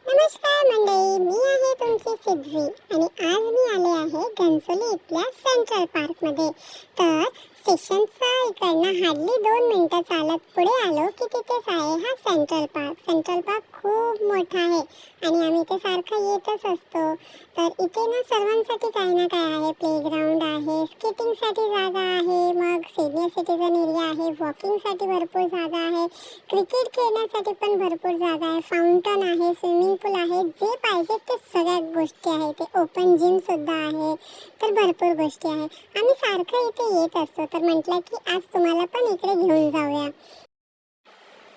नमस्कार मंडळी, मी आहे तुमची सिद्धी आणि आज मी आले आहे घनसोली इथल्या सेंट्रल पार्कमध्ये. तर स्टेशनचा इकडनं हार्डली 2 मिनिटं चालत पुढे आलो की तिथेच आहे हा सेंट्रल पार्क. सेंट्रल पार्क खूप मोठा आहे आणि आम्ही इथे सारखं येतच असतो. तर इथे ना सर्वांसाठी काही ना काय आहे. प्लेग्राऊंड आहे, स्केटिंगसाठी जागा आहे, मग सिनियर सिटीजन एरिया आहे, वॉकिंगसाठी भरपूर जागा आहे, क्रिकेट खेळण्यासाठी पण भरपूर जागा आहे, फाउंटन आहे, स्विमिंग पूल आहे, जे पाहिजे ते सगळ्या गोष्टी आहे. ते ओपन जिम सुद्धा आहे. तर भरपूर गोष्टी आहे. आम्ही सारखं इथे येत असतो. तर म्हटलं की आज तुम्हाला पण इकडे घेऊन जाऊया.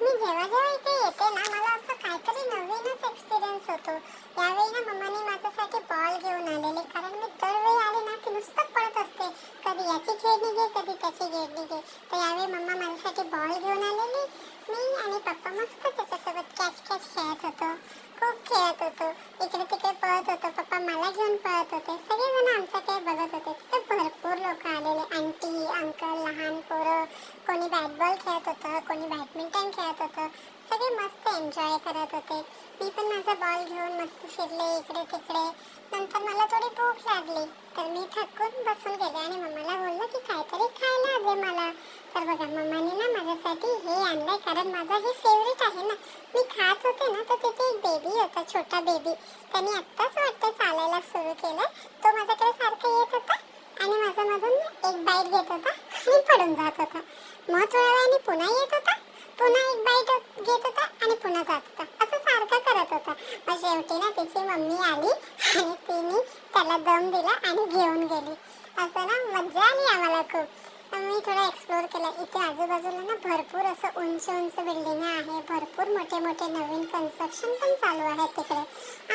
मी जेव्हा जेव्हा इथे येते ना मला असं काहीतरी नवीनच एक्सपिरियन्स होतो. यावेळी ना मम्माने माझ्यासाठी बॉल घेऊन आलेले, कारण मी दरवेळी आले ना की नुसतं पळत असते. कधी याची खेळणी घे, कधी त्याची खेळणी घे. तर यावेळी मम्मा माझ्यासाठी बॉल घेऊन आलेली. मी आणि पप्पा मस्त त्याच्यासोबत कॅच कॅच खेळत होतो. खूप खेळत होतो, इकडे तिकडे पळत होतो. पप्पा मला घेऊन पळत होते. सगळेजण आमच्याकडे बघत होते. तिथे भरपूर लोक आलेले, आंटी अंकल, लहान पोरं. कोणी बॅट बॉल खेळत होतं, कोणी बॅडमिंटन खेळत होतं. सगळे मस्त एन्जॉय करत होते. मी पण माझा बॉल घेऊन मस्त फिरले इकडे तिकडे. नंतर मला थोडी भूक लागली, तर मी थकून बसून गेले आणि मम्माला बोललं की काहीतरी खायला दे मला. तर बघा, मम्माने ना माझ्यासाठी हे आणलंय, कारण माझं हे फेवरेट आहे ना. मी खात होते ना, तर तिथे एक बेबी होता, छोटा बेबी. त्याने आत्ताच वाटतं चालायला सुरू केलं. तो माझ्याकडे सारखं येत होता आणि माझ्यामधून एक बाईट घेत होता आणि पडून जात होता. मग थोड्या वेळाने पुन्हा येत होता, पुन्हा एक बाईट घेत होता आणि पुन्हा जात होता. असं सारखं करत होता. मग शेवटी ना त्याची मम्मी आली आणि तिने त्याला दम दिला आणि घेऊन गेली. असं ना मजा आली आम्हाला खूप. मी थोडं एक्सप्लोर केलं. इथे आजूबाजूला ना भरपूर असं उंच उंच बिल्डिंग आहे, भरपूर मोठे मोठे नवीन कन्स्ट्रक्शन पण चालू आहे तिकडे.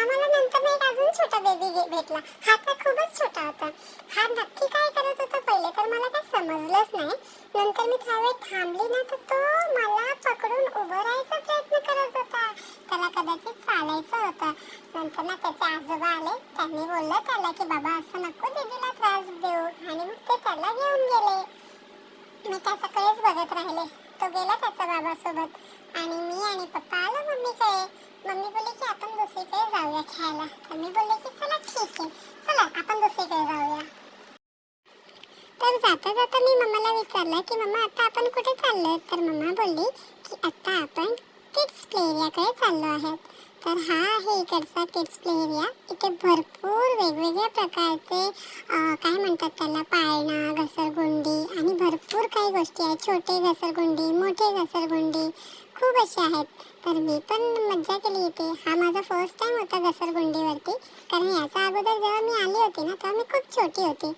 आम्हाला नंतर एक अजून छोटा बेबी भेटला. हा तर खूपच छोटा होता. हा नक्की काय करत होता पहिले तर मला काही समजलंच नाही. नंतर मी थोडा वेळ थांबली ना, तर तो मला पकडून उभं राहायचा प्रयत्न करत होता. त्याला कदाचित चालायचं होतं. नंतर ना त्याचे आजोबा आले. त्यांनी बोललं त्याला की बाबा असं नको दीदीला त्रास देऊ, आणि मग ते त्याला घेऊन गेले. मी त्याच्याकडेच बघत राहिले. तो गेला त्याच्या बाबासोबत आणि मी आणि पप्पा आलो मम्मीकडे. मम्मी बोलली की आपण दुसरीकडे जाऊया खेळायला. तर मी बोलले की चला ठीक आहे, चला आपण दुसरीकडे जाऊया. तर जाता जाता मी मम्माला विचारलं की मम्मा आता आपण कुठे चाललोय. तर मम्मा बोलली की आता आपण किड्स प्ले एरियाकडे चाललो आहोत. तर हा आहे इकडचा किड्स प्ले एरिया. इथे भरपूर वेगवेगळ्या प्रकारचे काय म्हणतात त्याला, पाळणा, घसरगुंडी आणि भरपूर काही गोष्टी आहेत. छोटे घसरगुंडी, मोठे घसरगुंडी खूप असे आहेत. तर मी पण मज्जा केली इथे. हा माझा फर्स्ट टाइम होता घसरगुंडीवरती, कारण याच्या अगोदर जेव्हा मी आली होती ना तेव्हा मी खूप छोटी होती.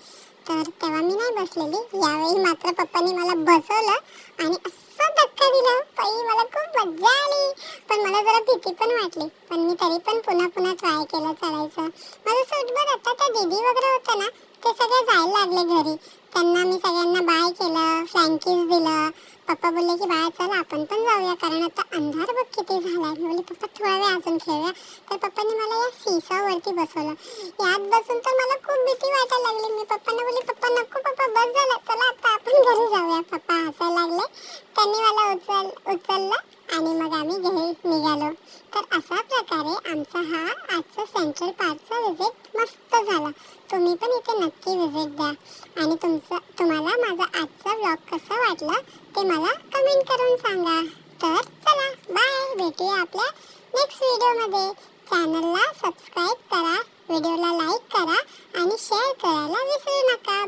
तर तेव्हा मी नाही बसलेली. यावेळी मात्र पप्पांनी मला बसवलं आणि असं धक्का दिला. बाई मला खूप मज्जा आली, पण मला जरा भीती पण वाटली. पण मी तरी पण पुन्हा पुन्हा ट्राय केलं चढायचं. माझं सोबत आता त्या दीदी वगैरे होतं ना, ते सगळे जायला लागले घरी. त्यांना मी सगळ्यांना बाय केलं, फ्रँकीज दिलं. पप्पा बोलले की बाय चला आपण पण जाऊया, कारण आता अंधार बघ किती झाला. मी बोलले पप्पा थोडा वेळ अजून खेळूया. तर पप्पांनी मला या सीसावरती बसवलं. यात बसून तर मला खूप भीती वाटायला लागली. मी पप्पांना बोलली पप्पा नको पप्पा, बस झालं, चला आता आपण घरी जाऊया. पप्पा हसायला लागले. त्यांनी मला उचललं आणि मग आम्ही घरी निघालो. तर अशा प्रकारे आमचा हा आजचा सेंट्रल पार्कचा विजिट मस्त झाला. तुम्ही पण इथे नक्की विजिट द्या आणि तुम्हाला माझा आजचा व्लॉग कसा वाटला ते मला कमेंट करून सांगा. तर चला बाय, भेटूया आपल्या नेक्स्ट व्हिडिओमध्ये. चॅनलला सबस्क्राईब करा, व्हिडिओला लाईक करा आणि शेअर करायला विसरू नका.